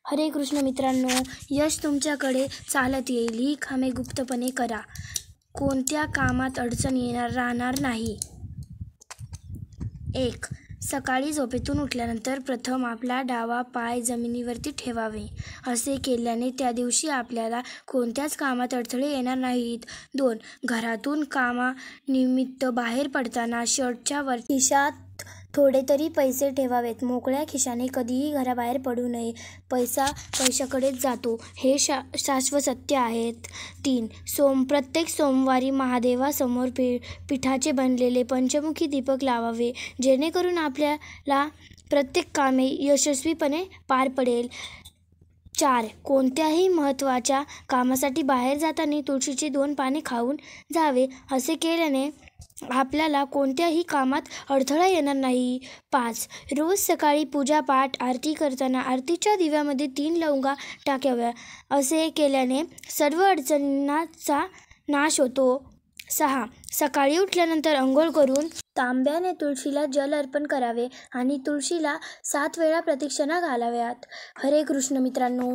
हरे कृष्ण मित्रांनो, यश तुमच्याकडे चालत येईल ही कामे गुप्तपणे करा. कोणत्या कामात अडचण राहणार नाही. 1. सकाळी झोपेतून उठल्यानंतर प्रथम आपला डावा पाय जमिनीवरती ठेवावे. असे केल्याने त्या दिवशी आपल्याला कोणत्याच कामात अडथळे येणार नाहीत. 2. घरातून कामानिमित्त बाहेर पडताना शर्टच्या खिशात थोडे तरी पैसे ठेवावेत. मोकळ्या खिशाने कधीही घराबाहेर पडू नये. पैसा पैशाकडेच जातो हे शाश्वत सत्य आहे. 3. प्रत्येक सोमवारी महादेवासमोर पिठाचे बनलेले पंचमुखी दीपक लावावे, जेणेकरून आपल्याला प्रत्येक कामे यशस्वीपणे पार पडेल. 4. कोणत्याही महत्त्वाच्या कामासाठी बाहेर जाताना तुळशीची 2 पाने खाऊन जावे. असे केल्याने आपल्याला कोणत्याही कामात अडथळा येणार नाही. 5. रोज सकाळी पूजापाठ आरती करताना आरतीच्या दिव्यामध्ये 3 लवंगा टाकाव्या. असे केल्याने सर्व अडचणींचा नाश होतो. 6. सकाळी उठल्यानंतर अंघोळ करून तांब्याने तुळशीला जल अर्पण करावे आणि तुळशीला 7 वेळा प्रदक्षिणा घालाव्यात. हरे कृष्ण मित्रांनो.